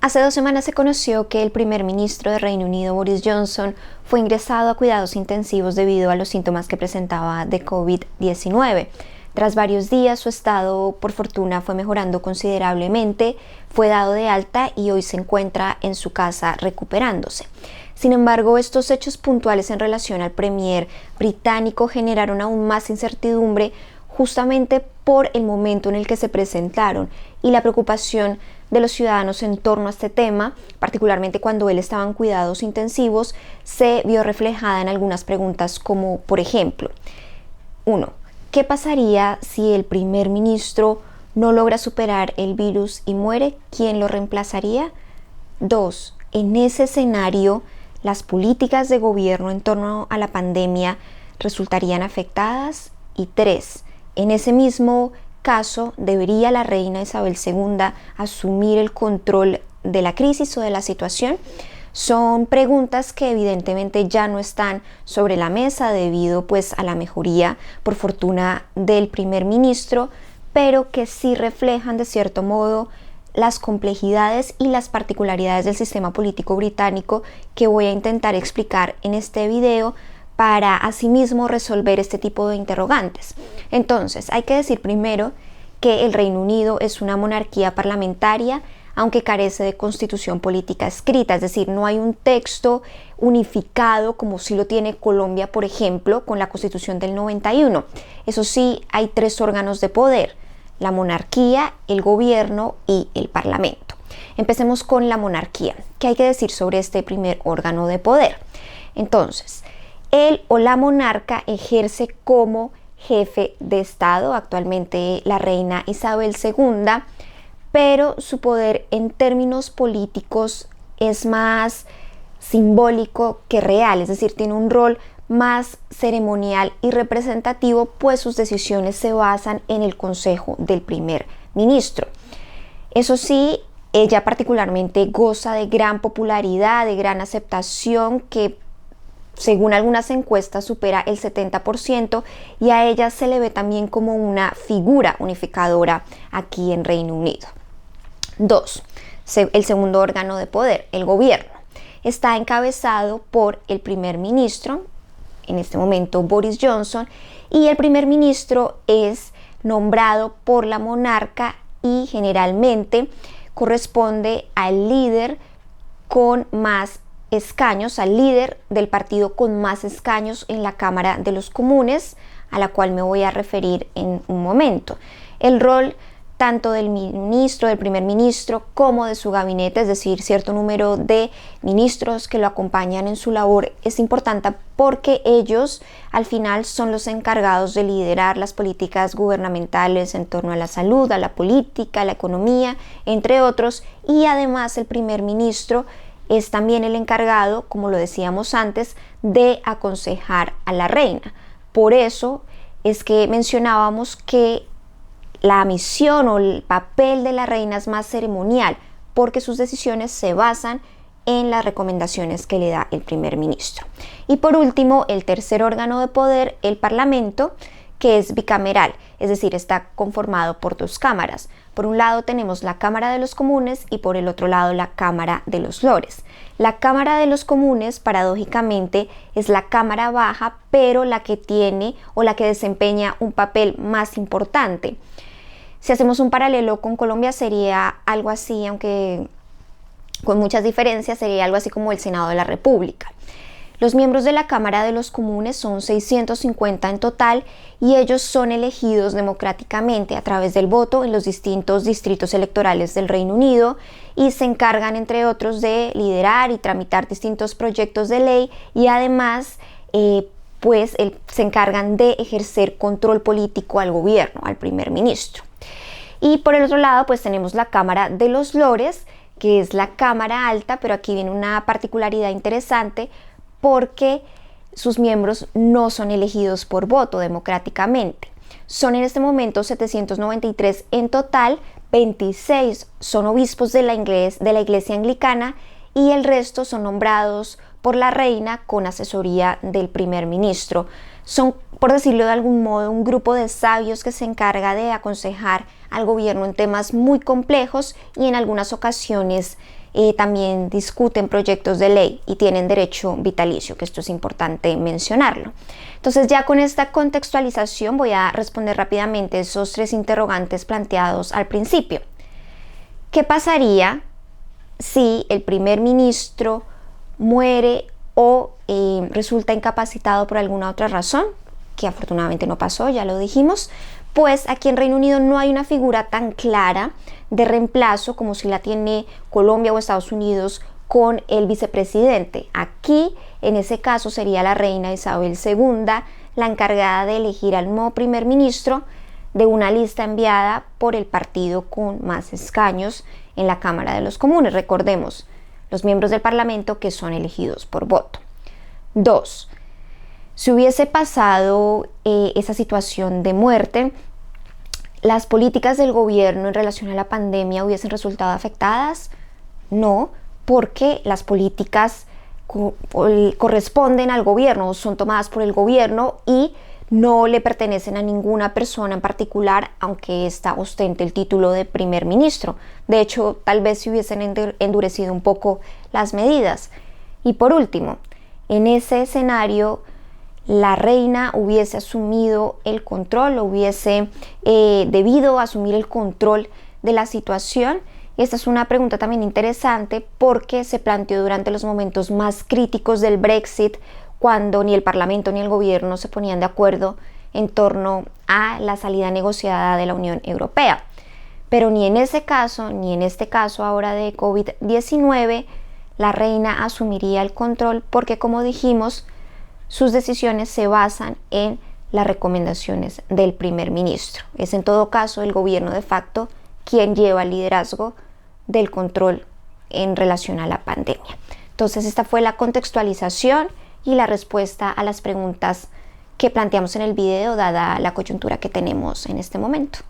Hace 2 semanas se conoció que el primer ministro de Reino Unido, Boris Johnson, fue ingresado a cuidados intensivos debido a los síntomas que presentaba de COVID-19. Tras varios días, su estado, por fortuna, fue mejorando considerablemente, fue dado de alta y hoy se encuentra en su casa recuperándose. Sin embargo, estos hechos puntuales en relación al premier británico generaron aún más incertidumbre justamente por el momento en el que se presentaron y la preocupación de los ciudadanos en torno a este tema, particularmente cuando él estaba en cuidados intensivos, se vio reflejada en algunas preguntas como, por ejemplo, 1. ¿Qué pasaría si el primer ministro no logra superar el virus y muere? ¿Quién lo reemplazaría? 2. En ese escenario, ¿las políticas de gobierno en torno a la pandemia resultarían afectadas? Y 3. En ese mismo caso, ¿debería la reina Isabel II asumir el control de la crisis o de la situación? Son preguntas que evidentemente ya no están sobre la mesa debido pues a la mejoría, por fortuna, del primer ministro, pero que sí reflejan de cierto modo las complejidades y las particularidades del sistema político británico que voy a intentar explicar en este video para asimismo resolver este tipo de interrogantes. Entonces, hay que decir primero que el Reino Unido es una monarquía parlamentaria, aunque carece de constitución política escrita, es decir, no hay un texto unificado como sí lo tiene Colombia, por ejemplo, con la Constitución del 91. Eso sí, hay 3 órganos de poder: la monarquía, el gobierno y el parlamento. Empecemos con la monarquía. ¿Qué hay que decir sobre este primer órgano de poder? Entonces, él o la monarca ejerce como jefe de Estado, actualmente la reina Isabel II, pero su poder en términos políticos es más simbólico que real, es decir, tiene un rol más ceremonial y representativo, pues sus decisiones se basan en el consejo del primer ministro. Eso sí, ella particularmente goza de gran popularidad, de gran aceptación, que según algunas encuestas supera el 70%, y a ella se le ve también como una figura unificadora aquí en Reino Unido. 2. El segundo órgano de poder, el gobierno, está encabezado por el primer ministro, en este momento Boris Johnson, y el primer ministro es nombrado por la monarca y generalmente corresponde al líder con más escaños, al líder del partido con más escaños en la Cámara de los Comunes, a la cual me voy a referir en un momento. El rol tanto del ministro, del primer ministro, como de su gabinete, es decir, cierto número de ministros que lo acompañan en su labor, es importante porque ellos al final son los encargados de liderar las políticas gubernamentales en torno a la salud, a la política, a la economía, entre otros, y además el primer ministro es también el encargado, como lo decíamos antes, de aconsejar a la reina. Por eso es que mencionábamos que la misión o el papel de la reina es más ceremonial, porque sus decisiones se basan en las recomendaciones que le da el primer ministro. Y por último, el tercer órgano de poder, el parlamento, que es bicameral, es decir, está conformado por 2 cámaras. Por un lado tenemos la Cámara de los Comunes y por el otro lado la Cámara de los Lores. La Cámara de los Comunes, paradójicamente, es la cámara baja, pero la que tiene o la que desempeña un papel más importante. Si hacemos un paralelo con Colombia, sería algo así, aunque con muchas diferencias, sería algo así como el Senado de la República. Los miembros de la Cámara de los Comunes son 650 en total y ellos son elegidos democráticamente a través del voto en los distintos distritos electorales del Reino Unido y se encargan, entre otros, de liderar y tramitar distintos proyectos de ley y además se encargan de ejercer control político al gobierno, al primer ministro. Y por el otro lado pues tenemos la Cámara de los Lores, que es la Cámara Alta, pero aquí viene una particularidad interesante porque sus miembros no son elegidos por voto democráticamente. Son en este momento 793 en total, 26 son obispos de la Iglesia Anglicana y el resto son nombrados por la reina con asesoría del primer ministro. Son, por decirlo de algún modo, un grupo de sabios que se encarga de aconsejar al gobierno en temas muy complejos y en algunas ocasiones también discuten proyectos de ley y tienen derecho vitalicio, que esto es importante mencionarlo. Entonces, ya con esta contextualización voy a responder rápidamente esos 3 interrogantes planteados al principio. ¿Qué pasaría si el primer ministro muere o resulta incapacitado por alguna otra razón? Que afortunadamente no pasó, ya lo dijimos. Pues aquí en Reino Unido no hay una figura tan clara de reemplazo como si la tiene Colombia o Estados Unidos con el vicepresidente. Aquí, en ese caso, sería la reina Isabel II la encargada de elegir al nuevo primer ministro de una lista enviada por el partido con más escaños en la Cámara de los Comunes. Recordemos, los miembros del Parlamento que son elegidos por voto. 2. Si hubiese pasado esa situación de muerte, ¿las políticas del gobierno en relación a la pandemia hubiesen resultado afectadas? No, porque las políticas corresponden al gobierno, son tomadas por el gobierno y no le pertenecen a ninguna persona en particular, aunque ésta ostente el título de primer ministro. De hecho, tal vez se hubiesen endurecido un poco las medidas. Y por último, en ese escenario, la reina hubiese asumido el control, hubiese debido asumir el control de la situación. Y esta es una pregunta también interesante porque se planteó durante los momentos más críticos del Brexit, cuando ni el Parlamento ni el gobierno se ponían de acuerdo en torno a la salida negociada de la Unión Europea. Pero ni en ese caso, ni en este caso ahora de COVID-19, la reina asumiría el control porque, como dijimos, sus decisiones se basan en las recomendaciones del primer ministro. Es en todo caso el gobierno de facto quien lleva el liderazgo del control en relación a la pandemia. Entonces, esta fue la contextualización y la respuesta a las preguntas que planteamos en el video, dada la coyuntura que tenemos en este momento.